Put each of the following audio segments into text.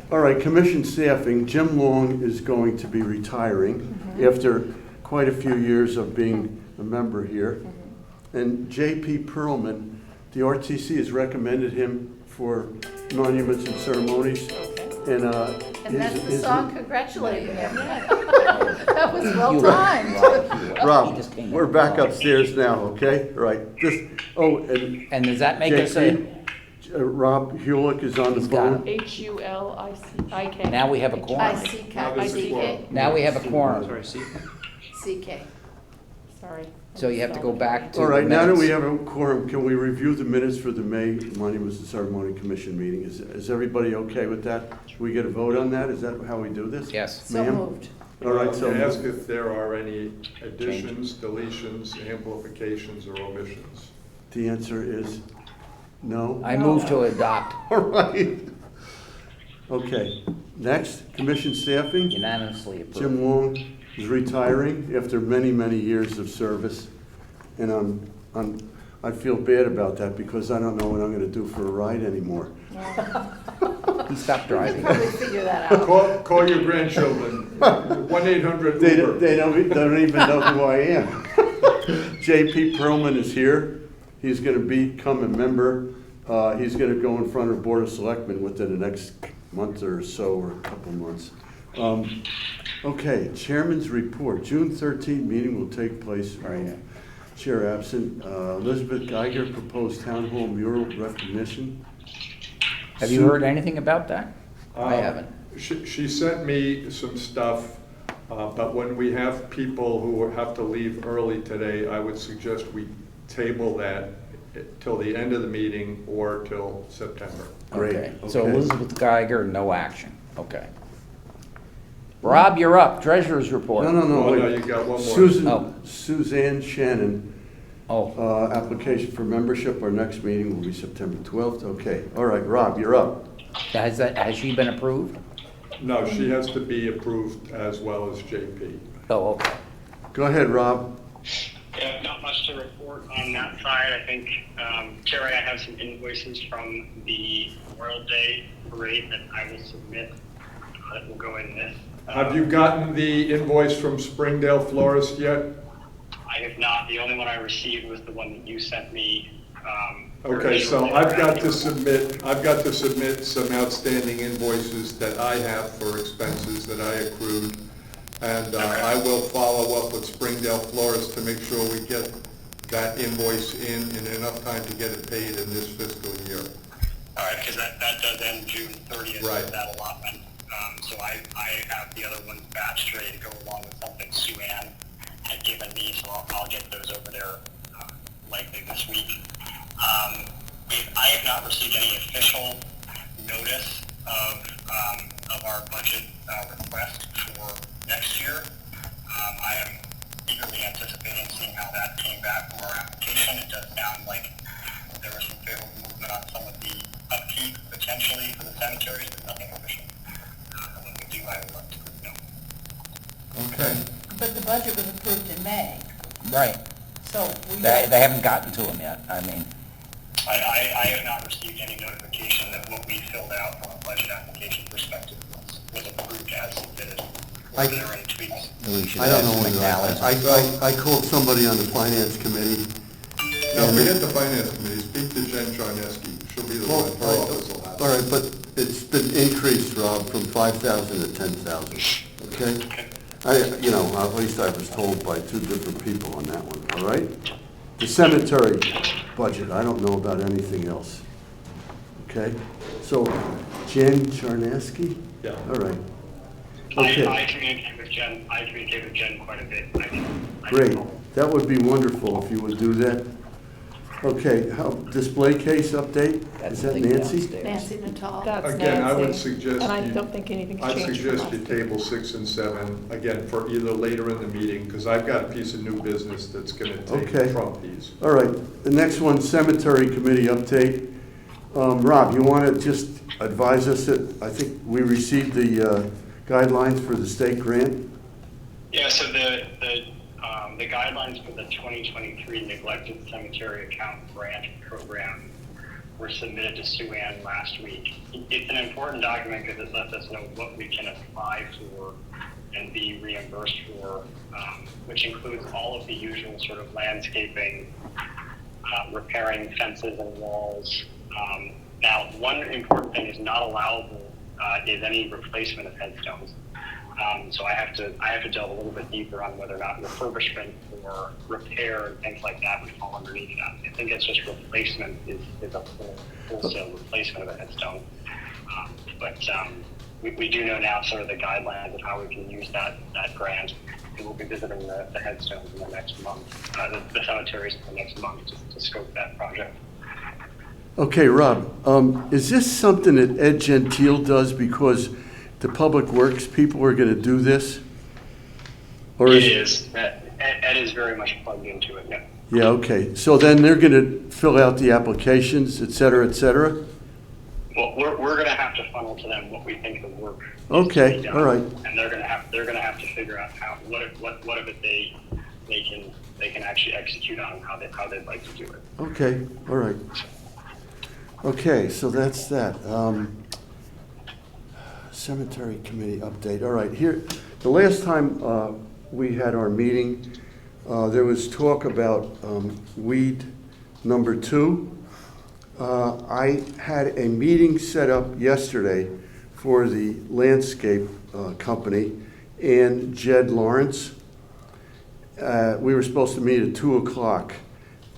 All right, commission staffing. Jim Long is going to be retiring after quite a few years of being a member here. And J.P. Perlman, the RTC has recommended him for monuments and ceremonies. And that's the song congratulating him. That was well timed. Rob, we're back upstairs now, okay? Right. And does that make us a... Rob Hulick is on the He's got phone. Hulick. Now we have a quorum. I-C-K. Now we have a quorum. Sorry, see? C-K. Sorry. So you have to go back to All right, the now that minutes. we have a quorum, can we review the minutes for the May Monuments and Ceremony Commission meeting? Is everybody okay with that? Should we get a vote on that? Is that how we do this? Yes. So Ma'am? moved. All right, so Ask if there are any additions, deletions, amplifications, or omissions. the answer is no. I move to adopt. All right. Okay, next, commission staffing. Unanimously approved. Jim Long is retiring after many, many years of service. And I feel bad about that because I don't know what I'm gonna do for a ride anymore. He stopped We driving. can probably figure that out. Call your grandchildren, 1-800 They Uber. don't even know who I am. J.P. Perlman is here. He's gonna become a member. He's gonna go in front of Board of Selectmen within the next month or so, or a couple months. Okay, Chairman's report. June 13th meeting will take place. Chair absent. Elizabeth Geiger proposed town hall mural recognition. Have you heard anything about that? I haven't. She sent me some stuff, but when we have people who have to leave early today, I would suggest we table that till the end of the meeting or till September. Great, Okay. So okay. Elizabeth Geiger, no action. Okay. Rob, you're up. Treasurer's report. No, Oh, wait. no, you got one more. Oh. Suzanne Shannon, Oh, application for membership. Our next meeting will be September 12th. Okay, all right, Rob, you're up. has she been approved? No, she has to be approved as well as JP. Oh, okay. Go ahead, Rob. Yeah, not much to report on that side. I think, Terry, I have some invoices from the Memorial Day parade that I will submit that will go in this. Have you gotten the invoice from Springdale Florist yet? I have not. The only one I received was the one that you sent me. Okay, so I've got to submit some outstanding invoices that I have for expenses that I accrued. And I will follow up with Springdale Florist to make sure we get that invoice in enough time to get it paid in this fiscal year. All right, because that does end June 30th, Right. that allotment. So I have the other ones batched ready to go along with something Sue Ann had given me, so I'll get those over there likely this week. I have not received any official notice of our budget request for next year. I am eagerly anticipating seeing how that came back from our application. It does sound like there was some favorable movement on some of the upkeep potentially for the cemeteries, but nothing official. When we do, I will let the group know. Okay. But the budget was approved in May, Right. so we. They haven't gotten to him yet. I mean, I have not received any notification that what we filled out from a budget application perspective was approved as submitted. Were there any tweaks? we should I don't ask know when McNally. I called somebody on the finance committee. No, forget the finance committee, speak to Jen Charneski. She'll be the one, her office will have it. All right, but it's been increased, Rob, from 5,000 to 10,000, okay? At least I was told by two different people on that one, all right? The cemetery budget, I don't know about anything else, okay? So, Jen Charneski? Yeah. All right. I Okay, communicate with Jen quite a bit. I great. know. That would be wonderful if you would do that. Okay, display case update? That's Is that the thing Nancy? downstairs. Nancy Natal. That's Again, I would Nancy. suggest And I you- don't think anything's I'd changed. suggest from you last table 6 and 7, again, for either later in the meeting, because I've got a piece of new business that's gonna Okay. take trump these. All right, the next one, cemetery committee update. Rob, you want to just advise us that, I think we received the guidelines for the state grant? Yeah, so the guidelines for the 2023 neglected cemetery account grant program were submitted to Sue Ann last week. It's an important document because it lets us know what we can apply for and be reimbursed for, which includes all of the usual sort of landscaping, repairing fences and walls. Now, one important thing is not allowable is any replacement of headstones. So I have to delve a little bit deeper on whether or not refurbishment or repair and things like that would fall underneath that. I think it's just replacement is a wholesale replacement of a headstone. But we do know now sort of the guidelines of how we can use that grant. And we'll be visiting the headstones in the next month, the cemeteries in the next month to scope that project. Okay, Rob, is this something that Ed Gentile does because the Public Works people are going to do this? Or It is. Ed is very much plugged into it, yeah. Yeah, okay. So then they're going to fill out the applications, et cetera, et cetera? Well, we're going to have to funnel to them what we think the work needs to Okay, be done. all right. And they're going to have to figure out what of it they can actually execute on, how they'd like to do it. Okay, all right. Okay, so that's that. Cemetery committee update. All right, here, the last time we had our meeting, there was talk about weed number 2. I had a meeting set up yesterday for the landscape company and Jed Lawrence. We were supposed to meet at 2 o'clock,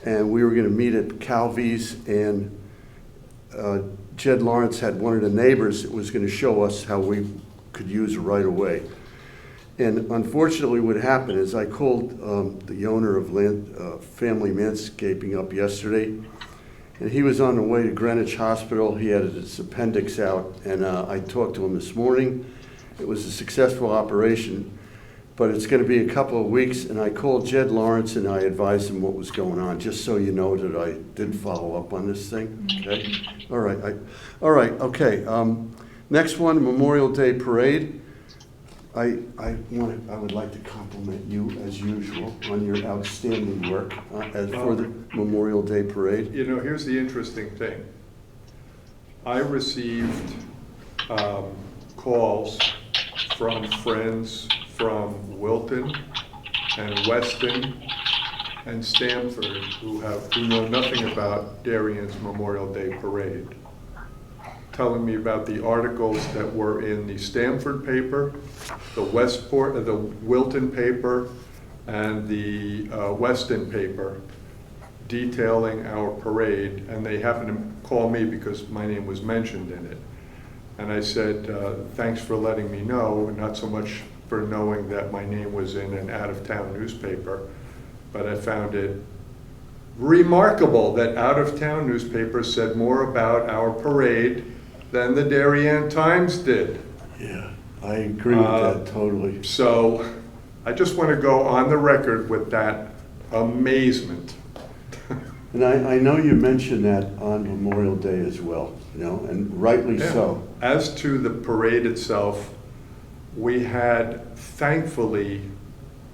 and we were going to meet at Calvi's, and Jed Lawrence had one of the neighbors that was going to show us how we could use it right away. And unfortunately, what happened is I called the owner of Family Landscaping up yesterday, and he was on the way to Greenwich Hospital. He had his appendix out, and I talked to him this morning. It was a successful operation, but it's going to be a couple of weeks, and I called Jed Lawrence and I advised him what was going on, just so you know that I did follow up on this thing, okay? All right, okay. Next one, Memorial Day Parade. I would like to compliment you, as usual, on your outstanding work for the Memorial Day Parade. You know, here's the interesting thing. I received calls from friends from Wilton and Weston and Stamford who know nothing about Darien's Memorial Day Parade, telling me about the articles that were in the Stamford paper, the Wilton paper, and the Weston paper, detailing our parade, and they happened to call me because my name was mentioned in it. And I said, thanks for letting me know, and not so much for knowing that my name was in an out-of-town newspaper, but I found it remarkable that out-of-town newspapers said more about our parade than the Darien Times did. Yeah, I agree with that totally. So I just want to go on the record with that amazement. And I know you mentioned that on Memorial Day as well, you know, and rightly Yeah. so. As to the parade itself, we had, thankfully,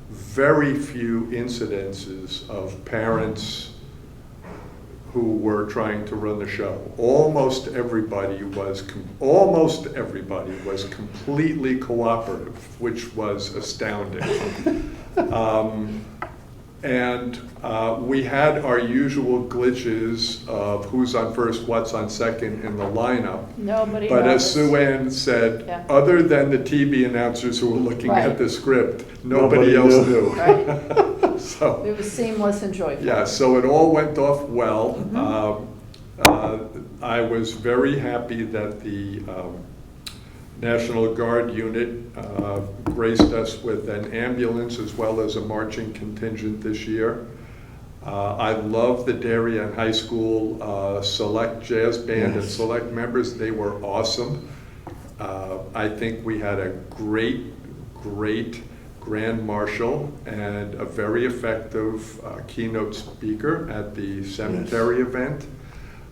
very few incidences of parents who were trying to run the show. Almost everybody was completely cooperative, which was astounding. And we had our usual glitches of who's on first, what's on second in the lineup. Nobody But as noticed. Sue Ann said, Yeah. other than the TV announcers who were looking Right. at the script, Nobody nobody else knew. knew. Right. So, It was seamless and joyful. yeah, so it all went off well. I was very happy that the National Guard unit graced us with an ambulance as well as a marching contingent this year. I love the Darien High School select jazz band and Yes. select members. They were awesome. I think we had a great Grand Marshal and a very effective keynote speaker at the cemetery event.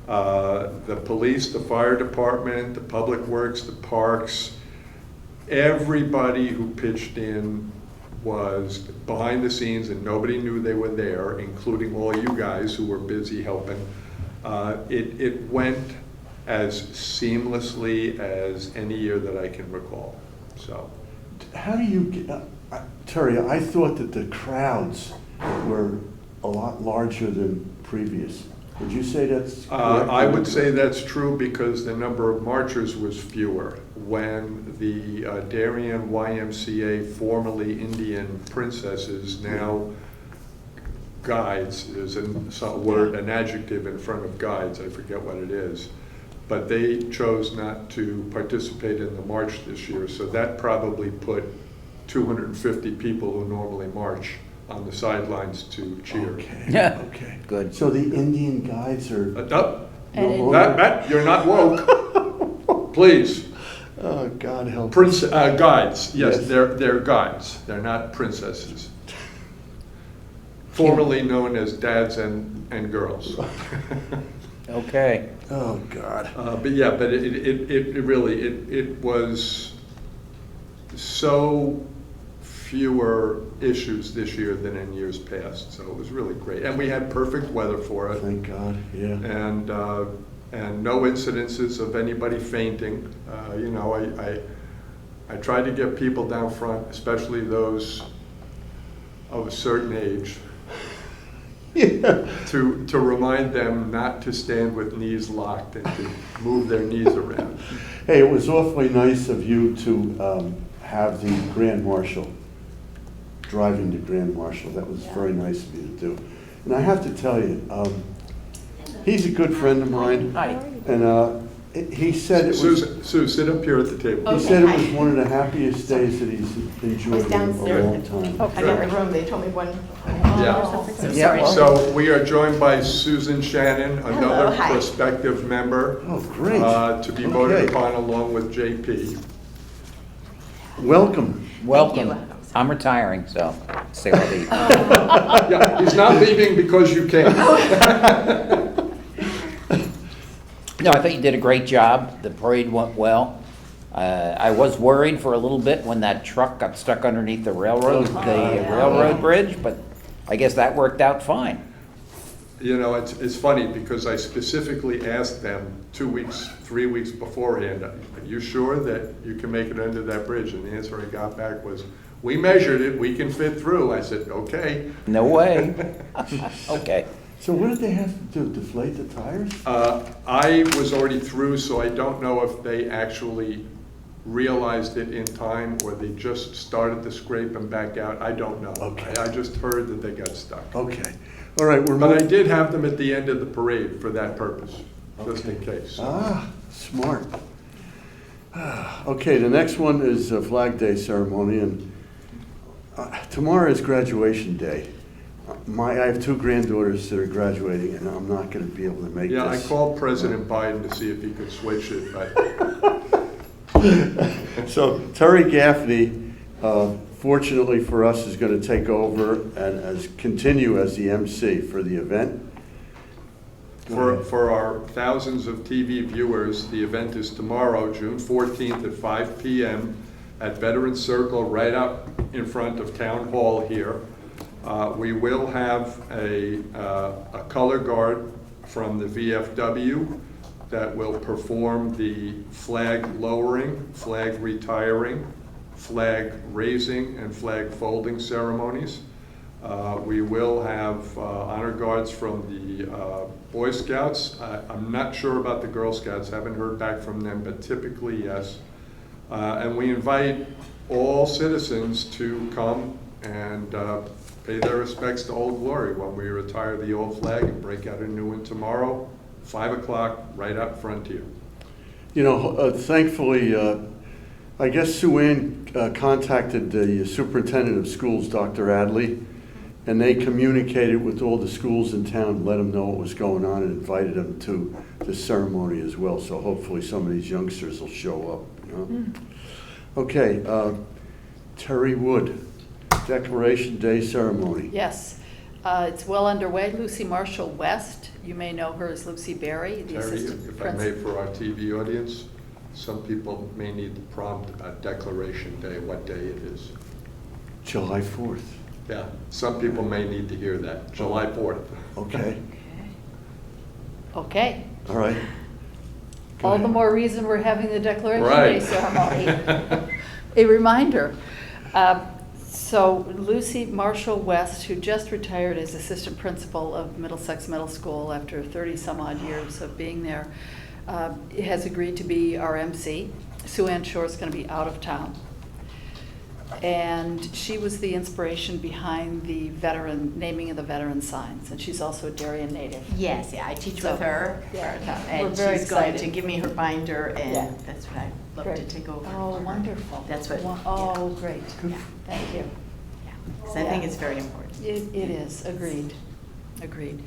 The police, the fire department, the public works, the parks, everybody who pitched in was behind the scenes and nobody knew they were there, including all you guys who were busy helping. It went as seamlessly as any year that I can recall, so. How do you get, Terry, I thought that the crowds were a lot larger than previous. Would you say that's correct? I would say that's true because the number of marchers was fewer. When the Darien YMCA, formerly Indian Princesses, now Guides, is a word, an adjective in front of Guides, I forget what it is, but they chose not to participate in the march this year, so that probably put 250 people who normally march on the sidelines to cheer. Okay, Yeah. okay. Good. So the Indian guides are No, And no it- Matt, you're not woke. Please. Oh, God help. Guides, yes, Yes. they're guides, they're not princesses. Formerly known as dads and girls. Okay. Oh, God. But yeah, but it really, it was so fewer issues this year than in years past, so it was really great. And we had perfect weather for it. Thank God, yeah. And no incidences of anybody fainting. You know, I tried to get people down front, especially those of a certain age, Yeah. to remind them not to stand with knees locked and to move their knees around. Hey, it was awfully nice of you to have the Grand Marshal, driving the Grand Marshal. That was very nice of you to do. And I have to tell you, he's a good friend of mine. Hi. And he said it was, Sue, sit up here at the table. he said it was one of the happiest days that he's enjoyed in a Downstairs. long time. I got the room, they told me one. Yeah. So Yeah, sorry. well- So we are joined by Susan Shannon, another hi. prospective member. Oh, great. To be voted Okay. upon along with JP. Welcome. Welcome. I'm retiring, so say what I Yeah, he's not leaving because you came. No, I think you did a great job. The parade went well. I was worried for a little bit when that truck got stuck underneath the railroad bridge, but I guess that worked out fine. You know, it's funny because I specifically asked them 2 weeks, 3 weeks beforehand, are you sure that you can make it under that bridge? And the answer I got back was, we measured it, we can fit through. I said, okay. No way. Okay. So what did they have to do, deflate the tires? I was already through, so I don't know if they actually realized it in time or they just started to scrape and back out. I don't know. Okay. I just heard that they got stuck. Okay, all right, we're But I moving. did have them at the end of the parade for that purpose, just in case. Ah, smart. Okay, the next one is a Flag Day ceremony, and tomorrow is graduation day. I have two granddaughters that are graduating, and I'm not gonna be able to make this. Yeah, I called President Biden to see if he could switch it, but So Terry Gaffney, fortunately for us, is gonna take over and continue as the MC for the event. Go ahead. for our thousands of TV viewers, the event is tomorrow, June 14th at 5 p.m. at Veterans Circle, right up in front of Town Hall here. We will have a color guard from the VFW that will perform the flag lowering, flag retiring, flag raising, and flag folding ceremonies. We will have honor guards from the Boy Scouts. I'm not sure about the Girl Scouts, haven't heard back from them, but typically yes. And we invite all citizens to come and pay their respects to Old Glory when we retire the old flag and break out a new one tomorrow, 5 o'clock, right up front here. You know, thankfully, I guess Sue Ann contacted the superintendent of schools, Dr. Adley, and they communicated with all the schools in town, let them know what was going on, and invited them to the ceremony as well. So hopefully some of these youngsters will show up, you know? Okay, Terry Wood, Declaration Day ceremony. Yes, it's well underway. Lucy Marshall West, you may know her as Lucy Berry, the Terry, assistant if I may, principal. for our TV audience, some people may need the prompt about Declaration Day, what day it is. July 4th. Yeah, some people may need to hear that, July 4th. Okay. Okay. All right. Go All the ahead. more reason we're having the Declaration Right. Day ceremony. A reminder. So Lucy Marshall West, who just retired as assistant principal of Middlesex Middle School after 30-some-odd years of being there, has agreed to be our MC. Sue Ann Shore is going to be out of town. And she was the inspiration behind the naming of the veteran signs. And she's also a Darien native. Yes, yeah, I teach So, with her. yeah, we're And very she's going to excited. give me her binder, Yeah. and that's what I'd love to Great. take over. Oh, for her. wonderful. That's what, Oh, great. yeah, Thank you. yeah. Because I think it's very important. It is, agreed, agreed.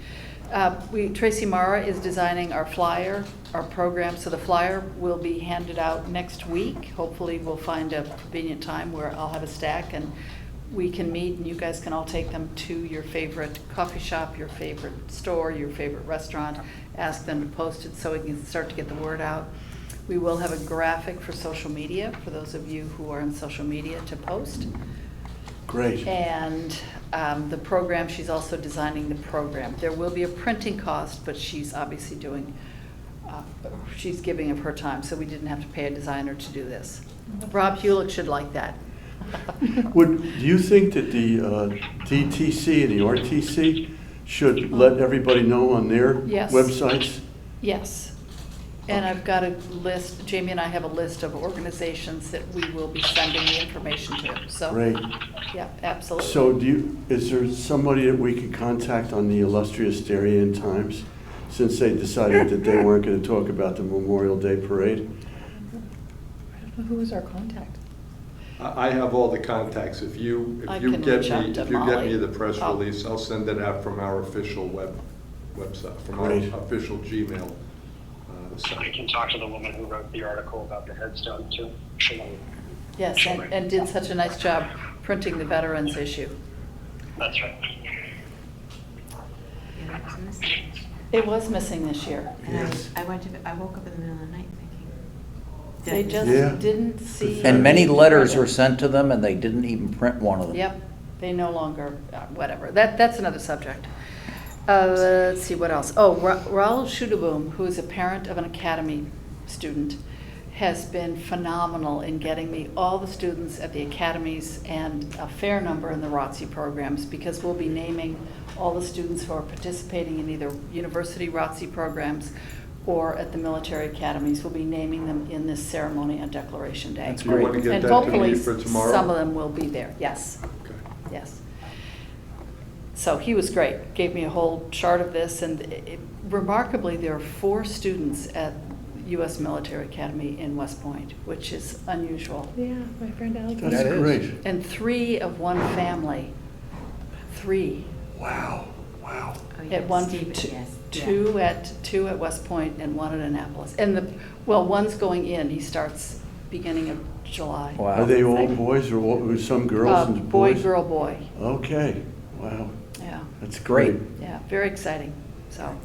Tracy Mara is designing our flyer, our program, so the flyer will be handed out next week. Hopefully, we'll find a convenient time where I'll have a stack and we can meet and you guys can all take them to your favorite coffee shop, your favorite store, your favorite restaurant, ask them to post it so we can start to get the word out. We will have a graphic for social media, for those of you who are on social media to post. Great. And the program, she's also designing the program. There will be a printing cost, but she's obviously doing, she's giving of her time, so we didn't have to pay a designer to do this. Rob Hewlett should like that. Do you think that the DTC and the RTC should let everybody know on their Yes. websites? Yes. And I've got a list, Jamie and I have a list of organizations that we will be sending the information to, so. Great. Yeah, absolutely. So is there somebody that we could contact on the illustrious Darien Times, since they decided that they weren't going to talk about the Memorial Day Parade? Who is our contact? I have all the contacts. If you I get can reach out me, to if you get Molly. me the press I'll- release, I'll send it out from our official website, from our Great. official Gmail I site. can talk to the woman who wrote the article about the headstone too. She'll- Yes, and did such a nice job printing the veterans issue. That's right. Yeah, that was missing. It was missing this year. And Yes. I woke up in the middle of the night thinking. They did I just miss Yeah. didn't see. And many the need to letters print were it. sent to them, and they didn't even print one of them. Yep, they no longer, whatever, that's another subject. Let's see, what else? Oh, Raul Schudaboom, who is a parent of an academy student, has been phenomenal in getting me all the students at the academies and a fair number in the ROTC programs, because we'll be naming all the students who are participating in either university ROTC programs or at the military academies. We'll be naming them in this ceremony on Declaration Day. That's Do you want to great. get And that to hopefully, me for tomorrow? some of them will be there, yes, Okay. yes. So he was great, gave me a whole chart of this, and remarkably, there are 4 students at U.S. Military Academy in West Point, which is unusual. Yeah, my friend Alex. That's That is. great. And 3 of one family, 3. Wow, wow. Oh, yeah, At one, Steve, two, yes, yeah. two at West Point and 1 at Annapolis. And one's going in, he starts beginning of July. Wow. Are they all boys or some girls and Boy, boys? girl, boy, Okay, wow, yeah. that's great. Yeah, very exciting. So,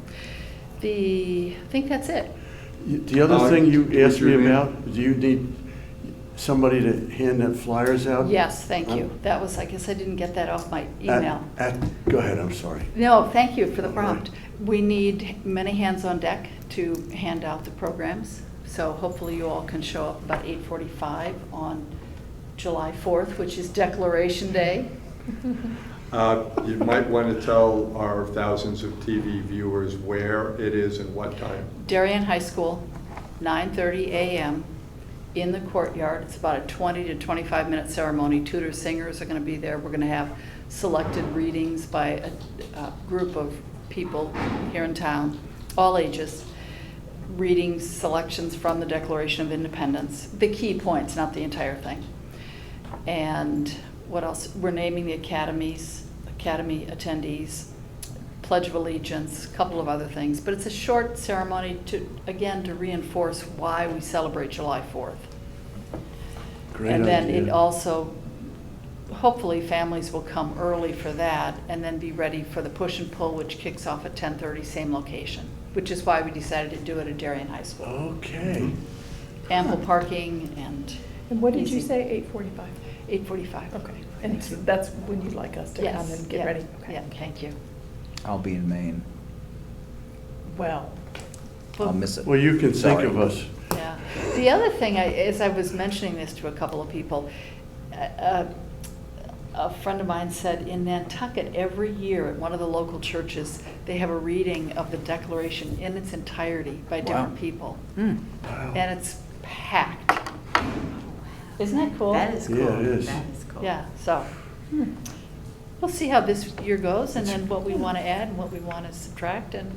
I think that's it. The other thing you would asked me you about, do you need somebody to hand that flyers out? Yes, thank you. That was, I guess I didn't get that off my email. Go ahead, I'm sorry. No, thank you for the prompt. We need many hands on deck to hand out the programs. So hopefully you all can show up about 8:45 on July 4th, which is Declaration Day. You might want to tell our thousands of TV viewers where it is and what time. Darien High School, 9:30 a.m. in the courtyard. It's about a 20 to 25-minute ceremony. Tutor singers are going to be there. We're going to have selected readings by a group of people here in town, all ages, reading selections from the Declaration of Independence, the key points, not the entire thing. And what else? We're naming the academy attendees, Pledge of Allegiance, a couple of other things. But it's a short ceremony to reinforce why we celebrate July 4th. Great And then idea. it also, hopefully families will come early for that and then be ready for the push and pull, which kicks off at 10:30, same location, which is why we decided to do it at Darien High School. Okay. Ample parking and. And what did you easy. say, 8:45? 8:45. Okay, and so that's when you'd like us to come Yes, and get yeah, ready? Okay. yeah, thank you. I'll be in Maine. Well, I'll miss it. Well, you can think Sorry. of us. Yeah. The other thing, as I was mentioning this to a couple of people, a friend of mine said in Nantucket, every year at one of the local churches, they have a reading of the Declaration in its entirety by different Wow. people. Hmm. And it's packed. Isn't that cool? That is cool. Yeah, it is. That is cool. Yeah, so, we'll see how this year goes, and then what we want to add and what we want to subtract, and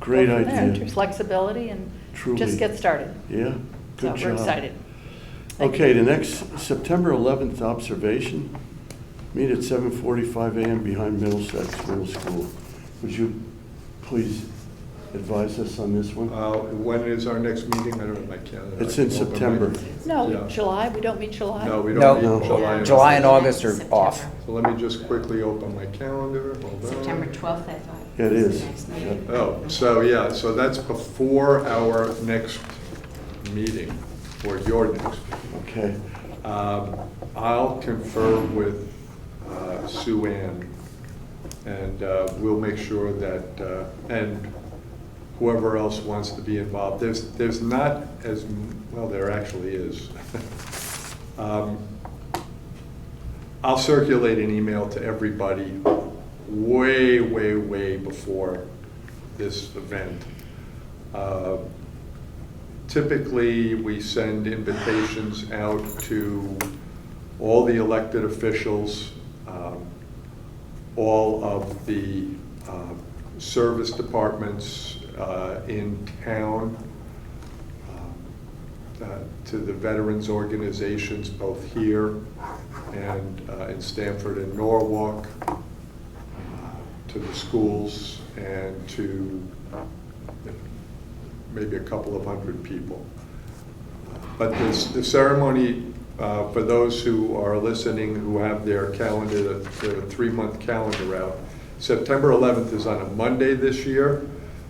Great go from there. idea. Flexibility, and Truly. just get started. Yeah, So good job. we're excited. Thank Okay, you. the next September 11th observation, meet at 7:45 a.m. behind Middlesex Middle School. Would you please advise us on this one? When is our next meeting? I don't have my calendar. It's in September. No, Yeah. July, we don't meet July? No, we No, don't meet July. July and August are September. off. So let me just quickly open my calendar. Hold on. September 12th, I thought. Yeah, it was is. the next meeting. Oh, so yeah, so that's before our next meeting, or your next meeting. Okay, I'll confer with Sue Ann, and we'll make sure that, and whoever else wants to be involved. There's not as, well, there actually is. I'll circulate an email to everybody way, way, way before this event. Typically, we send invitations out to all the elected officials, all of the service departments in town, to the veterans organizations both here and in Stamford and Norwalk, to the schools, and to maybe a couple of hundred people. But the ceremony, for those who are listening, who have their calendar, their 3-month calendar out, September 11th is on a Monday this year.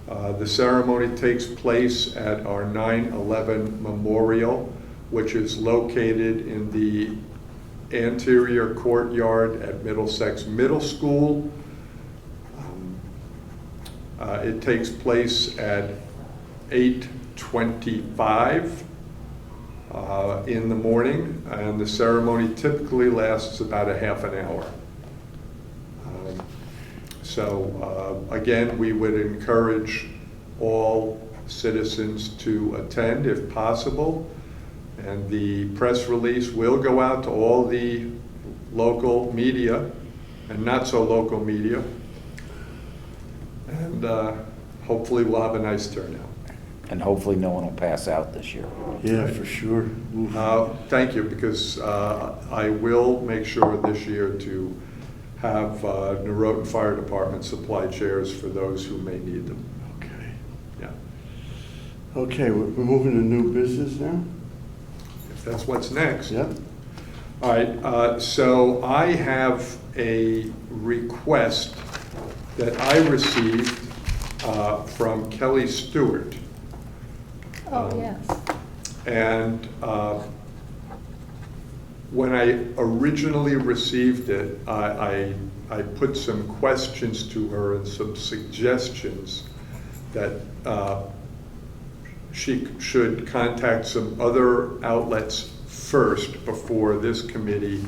The ceremony takes place at our 9/11 Memorial, which is located in the anterior courtyard at Middlesex Middle School. It takes place at 8:25 in the morning, and the ceremony typically lasts about a half an hour. Again, we would encourage all citizens to attend if possible, and the press release will go out to all the local media and not so local media, and hopefully we'll have a nice turnout. And hopefully no one will pass out this year. yeah, for sure. Oof. Thank you, because I will make sure this year to have Norotan Fire Department supply chairs for those who may need them. Okay. Yeah, Okay, we're moving to new business now? if that's what's next. Yep. All right, so I have a request that I received from Kelly Stewart. oh, yes. And when I originally received it, I put some questions to her and some suggestions that she should contact some other outlets first before this committee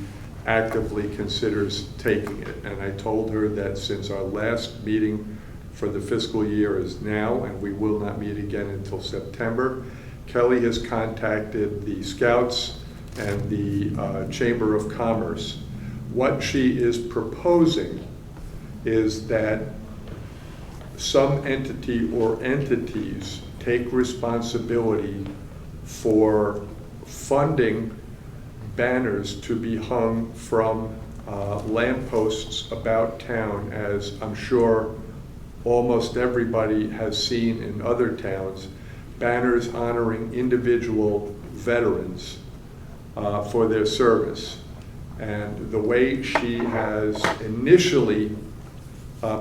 actively considers taking it. And I told her that since our last meeting for the fiscal year is now, and we will not meet again until September, Kelly has contacted the Scouts and the Chamber of Commerce. What she is proposing is that some entity or entities take responsibility for funding banners to be hung from lampposts about town, as I'm sure almost everybody has seen in other towns, banners honoring individual veterans for their service. And the way she has initially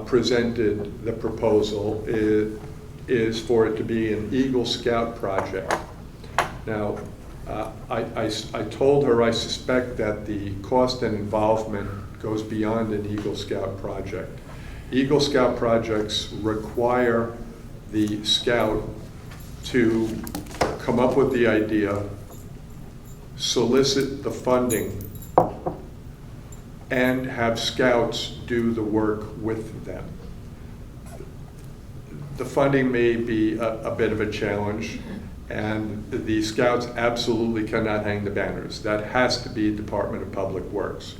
presented the proposal is for it to be an Eagle Scout project. Now, I told her I suspect that the cost and involvement goes beyond an Eagle Scout project. Eagle Scout projects require the scout to come up with the idea, solicit the funding, and have scouts do the work with them. The funding may be a bit of a challenge, and the scouts absolutely cannot hang the banners. That has to be Department of Public Works.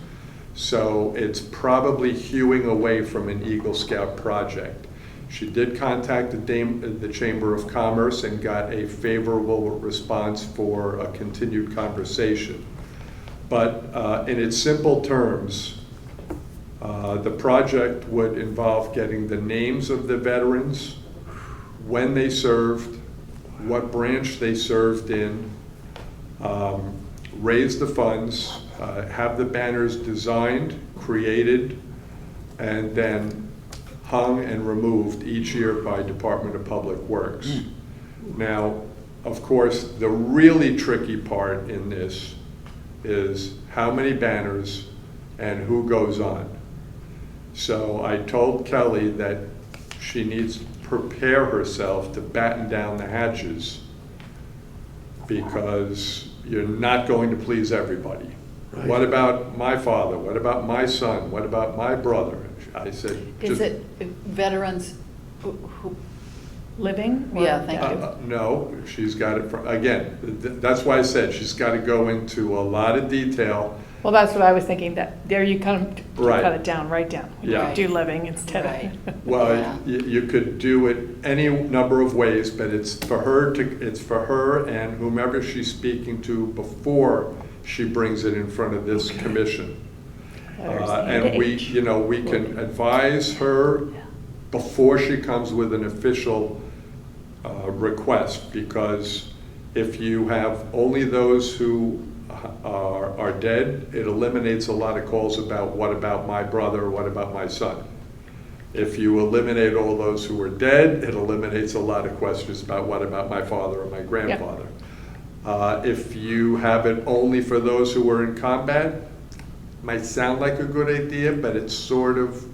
So it's probably hewing away from an Eagle Scout project. She did contact the Chamber of Commerce and got a favorable response for a continued conversation. But in its simple terms, the project would involve getting the names of the veterans, when they served, what branch they served in, raise the funds, have the banners designed, created, and then hung and removed each year by Department of Public Works. Now, of course, the really tricky part in this is how many banners and who goes on. So I told Kelly that she needs to prepare herself to batten down the hatches, because you're not going to please everybody. Right. What about my father? What about my son? What about my brother? I said, Is just, it veterans who, Living? or Yeah, thank dead? you. no, she's got it from, again, that's why I said she's got to go into a lot of detail. Well, that's what I was thinking, that there you cut Right. it down, right down. You Yeah. Do living instead Right. of. Well, Yeah. you could do it any number of ways, but it's for her and whomever she's speaking to before she brings it in front of this commission. And we, Age. we can advise her before she comes with an official request, because if you have only those who are dead, it eliminates a lot of calls about what about my brother, what about my son. If you eliminate all those who are dead, it eliminates a lot of questions about what about my father or my grandfather. If you have it only for those who were in combat, might sound like a good idea, but it sort of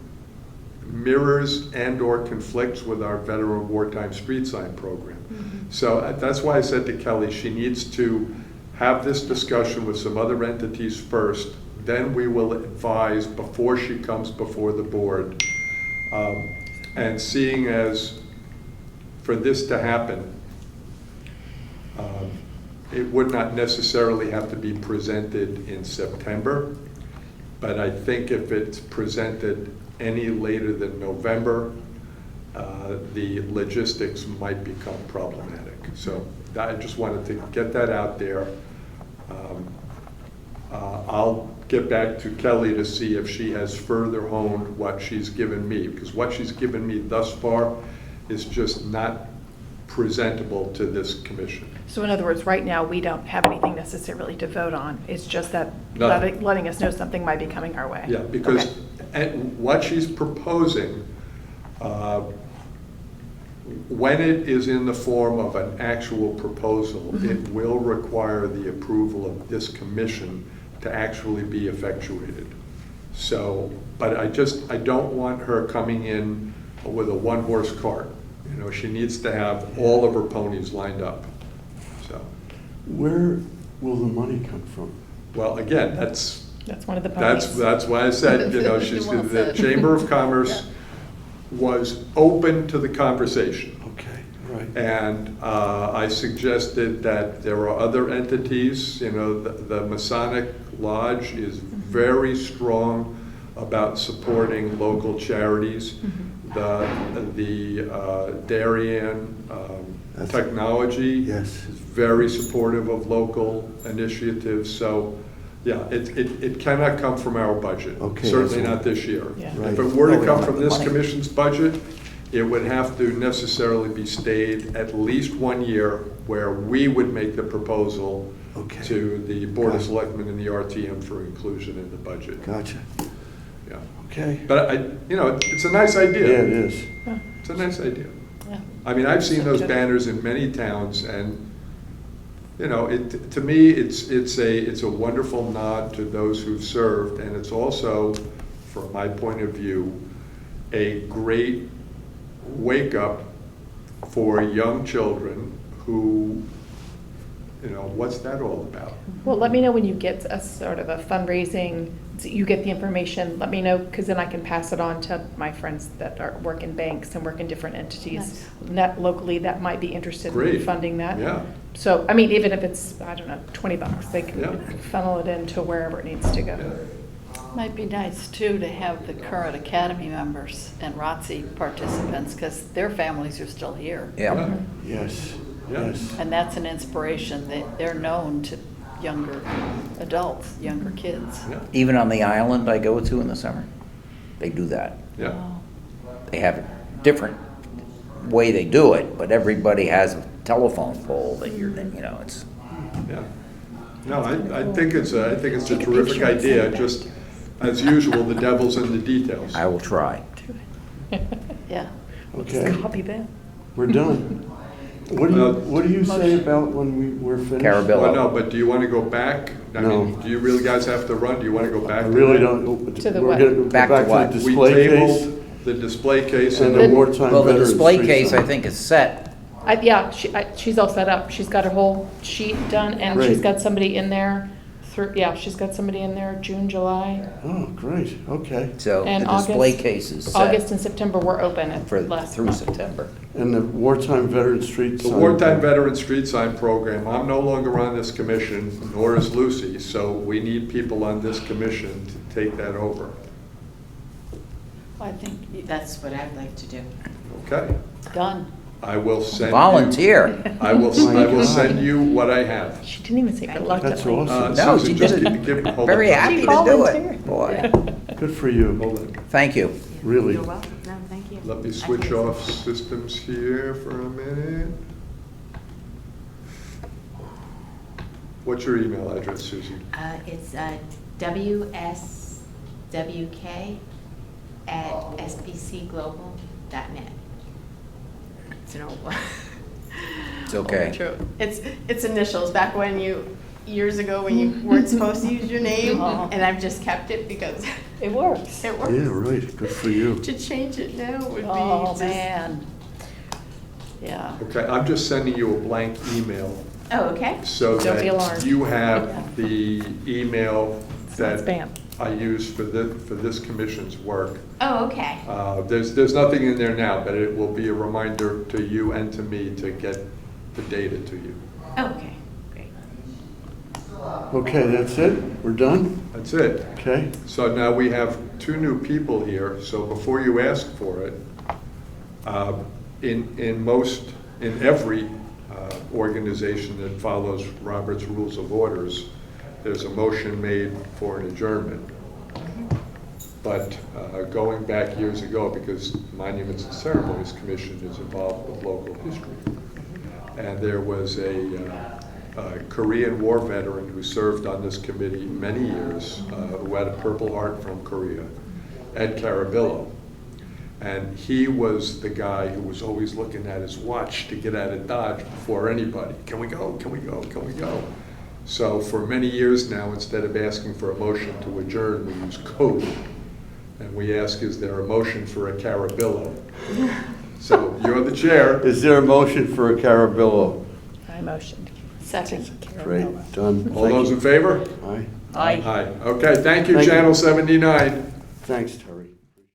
mirrors and or conflicts with our veteran wartime street sign program. So that's why I said to Kelly, she needs to have this discussion with some other entities first, then we will advise before she comes before the board. And seeing as for this to happen, it would not necessarily have to be presented in September, but I think if it's presented any later than November, the logistics might become problematic. So I just wanted to get that out there. I'll get back to Kelly to see if she has further honed what she's given me, because what she's given me thus far is just not presentable to this commission. So in other words, right now, we don't have anything necessarily to vote on. It's just that Nothing. letting us know something might be coming our way. Yeah, because what she's proposing, when it is in the form of an actual proposal, it will require the approval of this commission to actually be effectuated. So, but I don't want her coming in with a one-horse cart. She needs to have all of her ponies lined up. So, Where will the money come from? well, again, that's That's one of the ponies. That's why I said, she's, Well the said. Chamber of Commerce was open to the conversation. Okay, right. And I suggested that there are other entities, the Masonic Lodge is very strong about supporting local charities. The Darien That's- Technology Yes. is very supportive of local initiatives. So, yeah, it cannot come from our budget. Okay, Certainly that's- not this year. Yeah. Right. If it were No, to we come don't from have the this money. commission's budget, it would have to necessarily be stayed at least 1 year where we would make the proposal Okay. to the Board of Got it. Selectmen and the RTM for inclusion in the budget. Gotcha. Yeah. Okay. But it's a nice idea. Yeah, it is. It's a nice idea. Yeah. I mean, I've seen those banners in many towns, and to me, it's a wonderful nod to those who've served, and it's also, from my point of view, a great wake up for young children who, what's that all about? Well, let me know when you get a sort of a fundraising, you get the information, let me know, because then I can pass it on to my friends that work in banks and work in different entities that locally that might be interested Great. in funding that. Yeah. So, I mean, even if it's, I don't know, $20, they can Yeah. funnel it into wherever it needs to go. Yeah. Might be nice too to have the current Academy members and ROTC participants, because their families are still here. Yeah. Yes, Yeah. yes. And that's an inspiration. They're known to younger adults, younger kids. Yeah. Even on the island I go to in the summer, they do that. Yeah. They have a different way they do it, but everybody has a telephone pole that it's. Yeah. No, I think it's a Take a terrific picture and idea. send it back. Just as usual, the devil's in the details. I will try. Yeah. Okay, Copy that. we're done. What do you say about when we're finished? Carabillo. Well, no, but do you want to go back? I mean, No. do you really guys have to run? Do you want to go back? I to really that? don't. To the We're what? gonna go Back to what? the We display case tabled the display case and and the the wartime Well, the veterans. display tree case, I sign. think, is set. Yeah, she's all set up. She's got her whole sheet done, and she's Great. got somebody in there she's got somebody in there June, July. Oh, great, okay. So And the display August- case is August set and September were open at last through month. September. And the wartime veteran street The sign. Wartime Veteran Street Sign Program, I'm no longer on this commission, nor is Lucy, so we need people on this commission to take that over. I think That's what I'd like to do. Okay? done. I will send you. Volunteer. I will My God. send you what I have. She didn't even say That's reluctantly. awesome. No, Susan, she just did it. hold on. Very happy She to do volunteered. it, boy. Good for you, Hold on. Thank you. really. You're welcome. No, thank you. Let me I switch think off it's- systems here for a minute. What's your email address, Susie? It's WSWK@spcglobal.net. It's an old one. It's okay. True. It's initials, back when years ago when you weren't supposed to use your name, Oh. and I've just kept it because It works. it Yeah, works. right, good for you. To change it now would be Oh, just. man. Yeah. Okay, I'm just sending you a blank email Oh, okay. so Don't be alarmed. that you have the email It's not that spam. I use for this commission's work. Oh, okay. There's nothing in there now, but it will be a reminder to you and to me to get the data to you. Okay, great. Okay, that's it? We're done? That's it. Okay, So now we have two new people here, so before you ask for it, in every organization that follows Robert's Rules of Orders, there's a motion made for an adjournment. But going back years ago, because Monuments and Ceremonies Commission is involved with local history, and there was a Korean War veteran who served on this committee many years, who had a Purple Heart from Korea, Ed Carabillo. And he was the guy who was always looking at his watch to get out of Dodge before anybody. Can we go? Can we go? Can we go? So for many years now, instead of asking for a motion to adjourn, we use code. And we ask, is there a motion for a Carabillo? So you're the chair. is there a motion for a Carabillo? I motioned. Second. Great, done. All those in favor? Aye, Aye. Aye. Okay, thank you, Thank you. Channel 79. thanks.